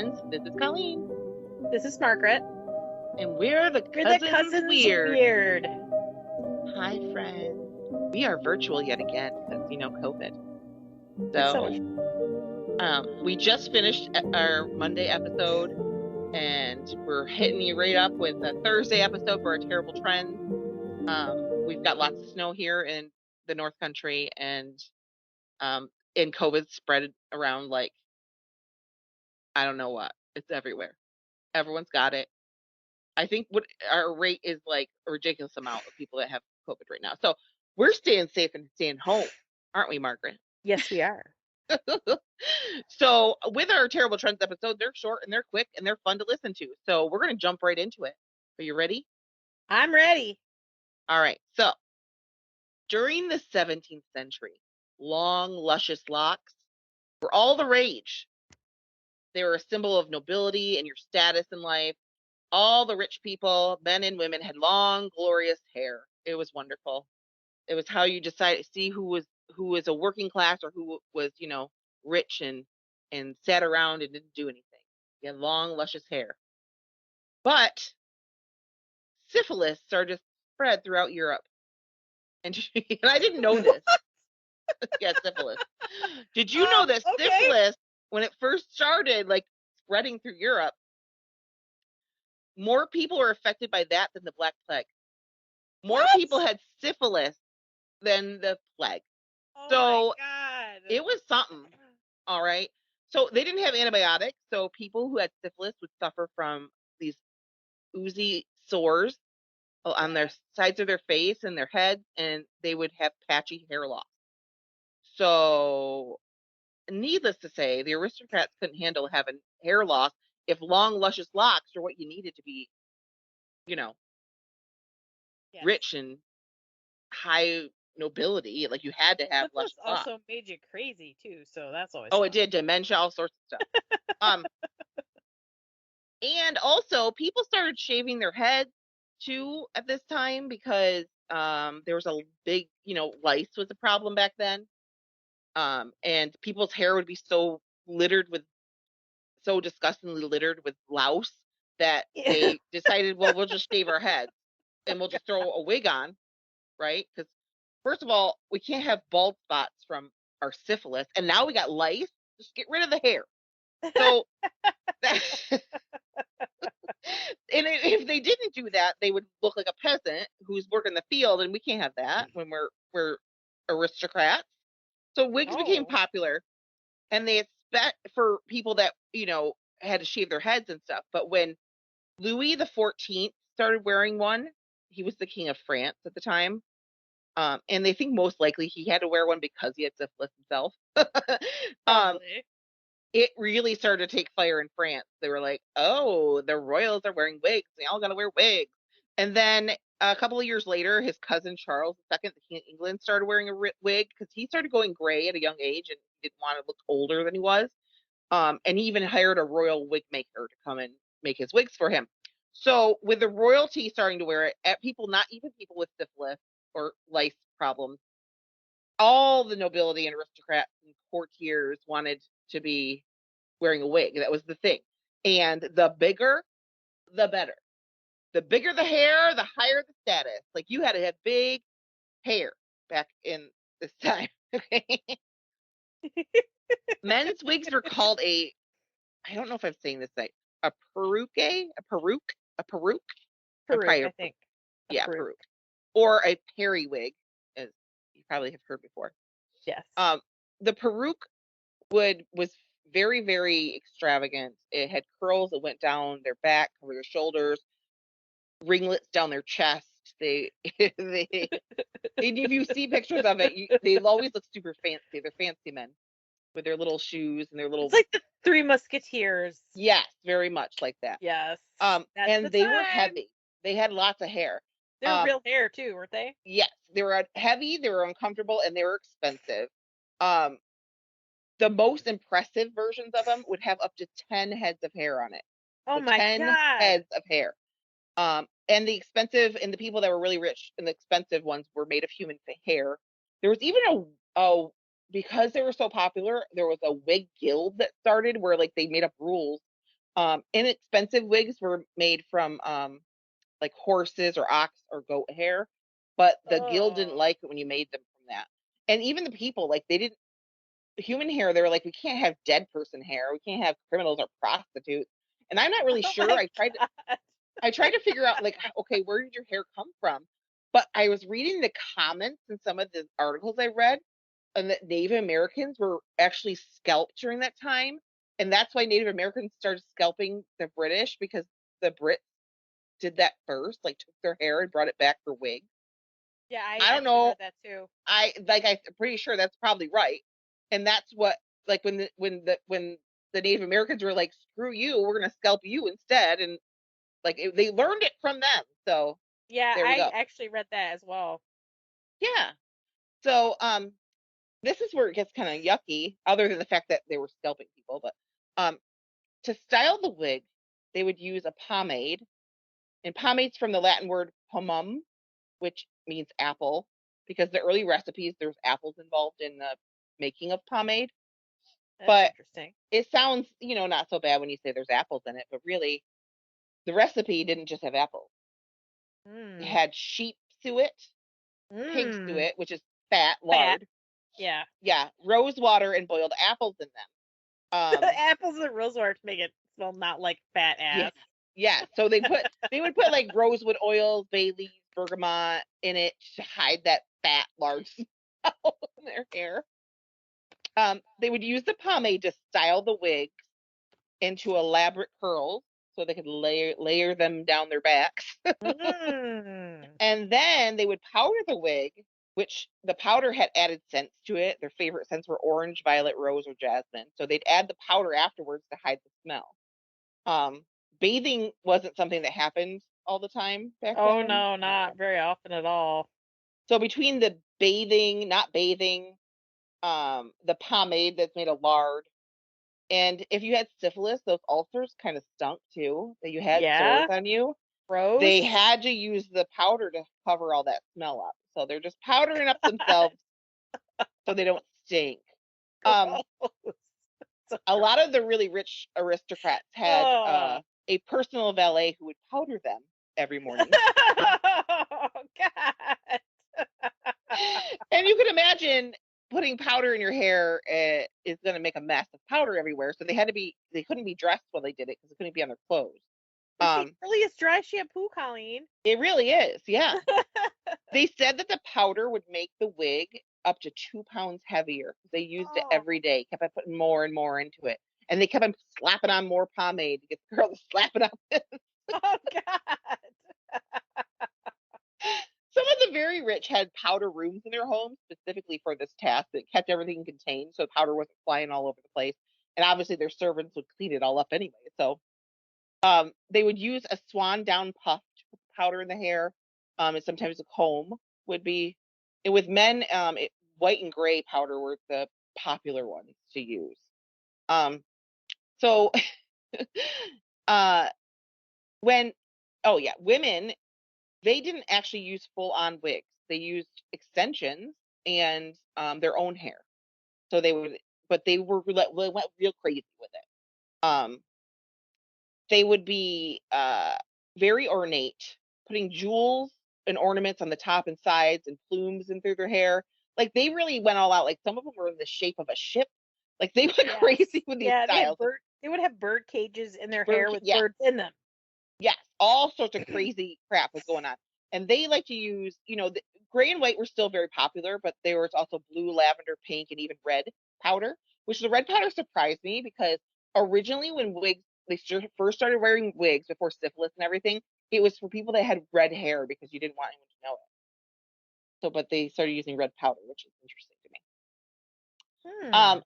friends. This is Colleen. This is Margaret. And we're the Cousins Weird. Hi, friends. We are virtual yet again because, COVID. So we just finished our Monday episode, and we're hitting you right up with a Thursday episode for our terrible trends. We've got lots of snow here in the North Country, and COVID spread around like, I don't know what. It's everywhere. Everyone's got it. I think what our rate is like a ridiculous amount of people that have COVID right now. So we're staying safe and staying home, aren't we, Margaret? Yes, we are. So with our terrible trends episode, they're short and they're quick and they're fun to listen to. So we're going to jump right into it. Are you ready? I'm ready. All right. So during the 17th century, long, luscious locks were all the rage. They were a symbol of nobility and your status in life. All the rich people, men and women, had long, glorious hair. It was wonderful. It was how you decided to see who was a working class or who was, rich and sat around and didn't do anything. You had long, luscious hair. But syphilis started to spread throughout Europe. And I didn't know this. Yeah, syphilis. Did you know that syphilis, when it first started, like spreading through Europe, more people were affected by that than the Black Plague. More people had syphilis than the plague. Oh my God. It was something. All right. So they didn't have antibiotics. So people who had syphilis would suffer from these oozy sores on their sides of their face and their heads, and they would have patchy hair loss. So needless to say, the aristocrats couldn't handle having hair loss if long, luscious locks are what you needed to be, rich and high nobility. Like you had to have luscious locks. Also made you crazy too, so that's always it did. Dementia, all sorts of stuff. And also people started shaving their heads too at this time because there was a big, lice was a problem back then. And people's hair would be so disgustingly littered with louse that they decided, well, we'll just shave our heads and we'll just throw a wig on, right? Because first of all, we can't have bald spots from our syphilis, and now we got lice. Just get rid of the hair. So, and if they didn't do that, they would look like a peasant who's working the field, and we can't have that when we're aristocrats. So wigs became popular, and they expect for people that had to shave their heads and stuff. But when Louis XIV started wearing one, he was the king of France at the time. And they think most likely he had to wear one because he had syphilis himself. It really started to take fire in France. They were like, oh, the royals are wearing wigs. They all got to wear wigs. And then a couple of years later, his cousin Charles II, the King of England, started wearing a wig because he started going gray at a young age and didn't want to look older than he was. And he even hired a royal wig maker to come and make his wigs for him. So with the royalty starting to wear it, not even people with syphilis or lice problems, all the nobility and aristocrats and courtiers wanted to be wearing a wig. That was the thing. And the bigger, the better. The bigger the hair, the higher the status. Like you had to have big hair back in this time. Men's wigs were called I don't know if I'm saying this right, a peruke, I think. Yeah, peruke. Or a periwig, as you probably have heard before. Yes. The peruke was very, very extravagant. It had curls that went down their back, over their shoulders, ringlets down their chest. If you see pictures of it, they always look super fancy. They're fancy men with their little shoes and their little. It's like the Three Musketeers. Yes, very much like that. Yes. And they were heavy. They had lots of hair. They were real hair too, weren't they? Yes, they were heavy. They were uncomfortable, and they were expensive. The most impressive versions of them would have up to 10 heads of hair on it. Oh my 10 God. heads of hair. And the expensive and the people that were really rich and the expensive ones were made of human hair. There was even because they were so popular, there was a wig guild that started where like they made up rules Inexpensive wigs were made from like horses or ox or goat hair, but the guild didn't Oh. like it when you made them from that. And even the people, like they didn't human hair, they were like, we can't have dead person hair, we can't have criminals or prostitutes. And I'm not really Oh sure. my I tried to God. I tried to figure out like, okay, where did your hair come from? But I was reading the comments in some of the articles I read, and that Native Americans were actually scalped during that time. And that's why Native Americans started scalping the British, because the Brits did that first, like took their hair and brought it back for wigs. Yeah, I I don't actually know. read that too. I'm pretty sure that's probably right. And that's what, like when the Native Americans were like, screw you, we're gonna scalp you instead. And like they learned it from them. So Yeah, there we I go. actually read that as well. Yeah. So this is where it gets kind of yucky, other than the fact that they were scalping people. But um to style the wig, they would use a pomade. And pomade's from the Latin word pomum, which means apple, because the early recipes, there's apples involved in the making of pomade. That's But interesting. it sounds, not so bad when you say there's apples in it, but really the recipe didn't just have apples. It Mm. had sheep suet, pig Mm. suet, which is fat, Fat. lard, Yeah. yeah, rose water and boiled apples in them. Apples and rosewater to make it smell not like fat Yeah, ass. yeah. So they would put like rosewood oils, bay leaves, bergamot in it to hide that fat, large smell in their hair. They would use the pomade to style the wigs into elaborate curls so they could layer them down their backs. Mm. And then they would powder the wig, which the powder had added scents to it. Their favorite scents were orange, violet, rose, or jasmine. So they'd add the powder afterwards to hide the smell. Um, Bathing wasn't something that happened all the time back Oh then. no, not very often at all. So between the bathing, not bathing, the pomade that's made of lard, and if you had syphilis, those ulcers kind of stunk too, that you had sores Yeah. on you. They Gross. had to use the powder to cover all that smell up. So they're just powdering up themselves so they don't stink. Um, Gross. So a gross. lot of the really rich aristocrats had Oh. a personal valet who would powder them every morning. Oh God. And you can imagine putting powder in your hair is going to make a mess of powder everywhere. So they couldn't be dressed while they did it because it couldn't be on their clothes. This shit Um, really is dry shampoo, Colleen. it really is, yeah. They said that the powder would make the wig up to 2 pounds heavier because they used it Oh. every day, kept on putting more and more into it. And they kept on slapping on more pomade to get the girl to slap it on. Oh God. Some of the very rich had powder rooms in their homes specifically for this task that kept everything contained so powder wasn't flying all over the place. And obviously their servants would clean it all up anyway. So they would use a swan down puff to put powder in the hair. And sometimes a comb would be. And with men, white and gray powder were the popular ones to use. Um, so uh, when, oh yeah, women, they didn't actually use full on wigs. They used extensions and their own hair. So they would, but they went real crazy with it. They would be very ornate, putting jewels and ornaments on the top and sides and plumes in through their hair. Like they really went all out. Like some of them were in the shape of a ship. Like they went Yes. crazy with these Yeah, they had styles. Like bird. They would have bird cages in their bird, hair with yeah, birds in them. yes, all sorts of crazy crap was going on. And they like to use, the gray and white were still very popular, but there was also blue, lavender, pink, and even red powder, which the red powder surprised me because originally when wigs, first started wearing wigs before syphilis and everything, it was for people that had red hair because you didn't want anyone to know it. So, but they started using red powder, which is interesting to me. Hmm. Um,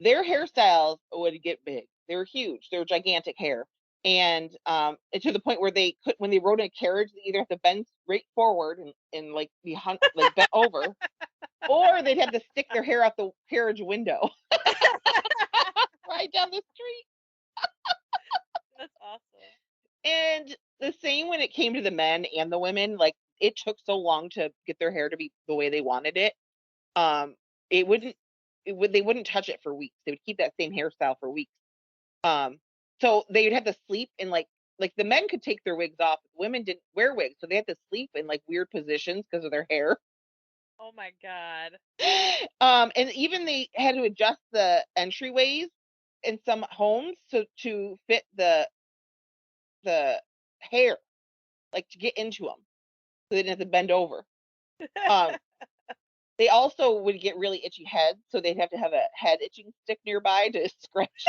their hairstyles would get big. They were huge. They were gigantic hair. And to the point where they could, when they rode in a carriage, they either have to bend straight forward and like like bent over, or they'd have to stick their hair out the carriage window right down the street. That's awesome. And the same when it came to the men and the women, like it took so long to get their hair to be the way they wanted it. Um, it wouldn't, they wouldn't touch it for weeks. They would keep that same hairstyle for weeks. Um, So they'd have to sleep in like the men could take their wigs off, women didn't wear wigs, so they had to sleep in like weird positions because of their hair. Oh my God. And even they had to adjust the entryways in some homes to fit the hair, like to get into them, so they didn't have to bend over. Um, they also would get really itchy heads, so they'd have to have a head itching stick nearby to scratch.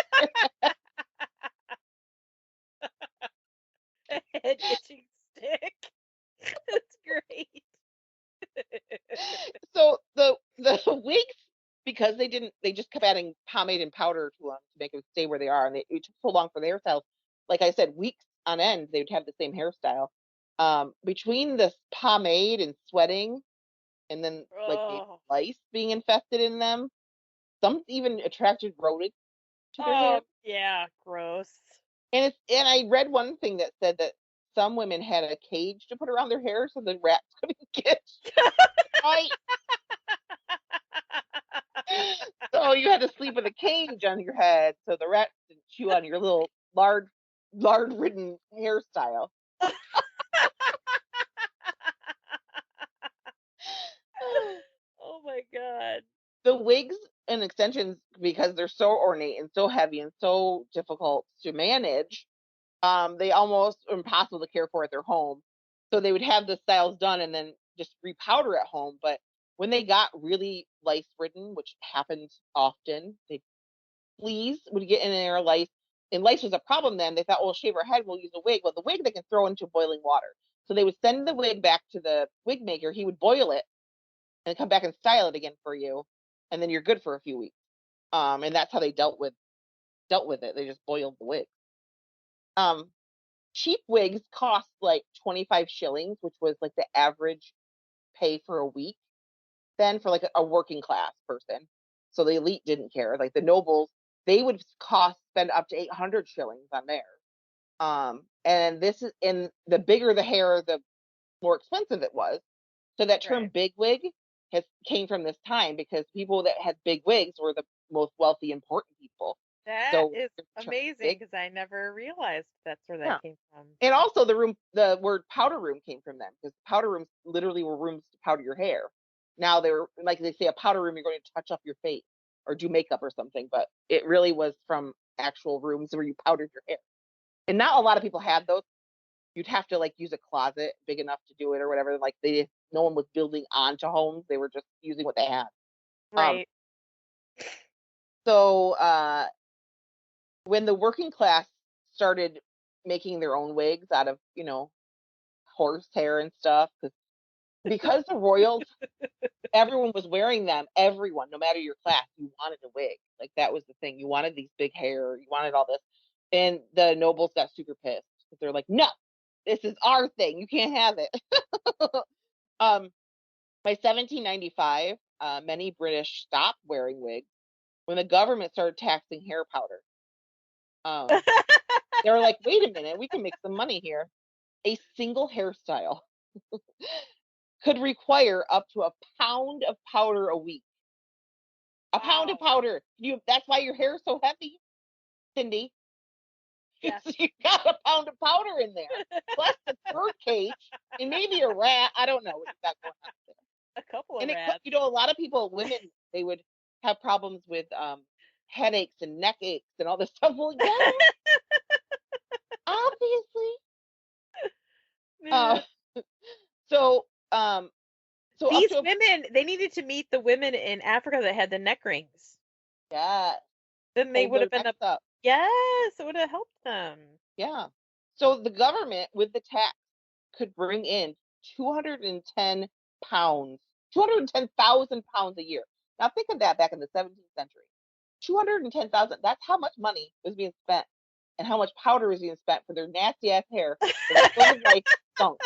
A head itching stick. That's great. So the wigs, because they just kept adding pomade and powder to them to make them stay where they are, and it took so long for the hairstyles. Like I said, weeks on end, they would have the same hairstyle. Between the pomade and sweating, and then like the Oh, lice being infested in them, some even attracted rodents to their hair. oh yeah, gross. And I read one thing that said that some women had a cage to put around their hair so the rats couldn't get right. So you had to sleep with a cage on your head so the rats didn't chew on your little lard ridden hairstyle. Oh my God. The wigs and extensions, because they're so ornate and so heavy and so difficult to manage, they almost impossible to care for at their home. So they would have the styles done and then just repowder at home. But when they got really lice ridden, which happened often, they fleas would get in their lice, and lice was a problem then. They thought, well, shave our head, we'll use a wig. Well, the wig they can throw into boiling water. So they would send the wig back to the wig maker. He would boil it and come back and style it again for you, and then you're good for a few weeks. And that's how they dealt with it. They just boiled the wig. Um, Cheap wigs cost like 25 shillings, which was like the average pay for a week then for like a working class person. So the elite didn't care. Like the nobles, they would cost spend up to 800 shillings on theirs. And this is and the bigger the hair, the more expensive it was. So that term Right. big wig has came from this time because people that had big wigs were the most wealthy, important people. That So is the term amazing big, because I never realized that's where that yeah. came from. And also the word powder room came from them because powder rooms literally were rooms to powder your hair. Now they're like they say a powder room, you're going to touch up your face or do makeup or something, but it really was from actual rooms where you powdered your hair. And not a lot of people had those. You'd have to like use a closet big enough to do it or whatever. Like no one was building onto homes; they were just using what they had. Um, Right. so when the working class started making their own wigs out of horsehair and stuff, because the royals, everyone was wearing them. Everyone, no matter your class, you wanted a wig. Like that was the thing. You wanted these big hair. You wanted all this, and the nobles got super pissed because they're like, "No, this is our thing. You can't have it." um, by 1795, many British stopped wearing wigs when the government started taxing hair powder. They were like, "Wait a minute, we can make some money here." A single hairstyle could require up to a pound of powder a week. A pound of Wow. powder. That's why your hair is so heavy, Cindy. Yes. You got a pound of powder in there. Plus the bird cage and maybe a rat. I don't know what you got going on there. A couple of And rats. a lot of people, women, they would have problems with headaches and neck aches and all this stuff. Well, yeah, obviously. Uh, Man. so um, so up These to a women, they needed to meet the women in Africa that had the neck rings. yeah, Then they hold would their have been necks a up. yes, it would have helped them. Yeah. So the government with the tax could bring in 210 pounds, 210,000 pounds a year. Now think of that back in the 17th century. 210,000, that's how much money was being spent and how much powder was being spent for their nasty ass hair that was full of life stunk.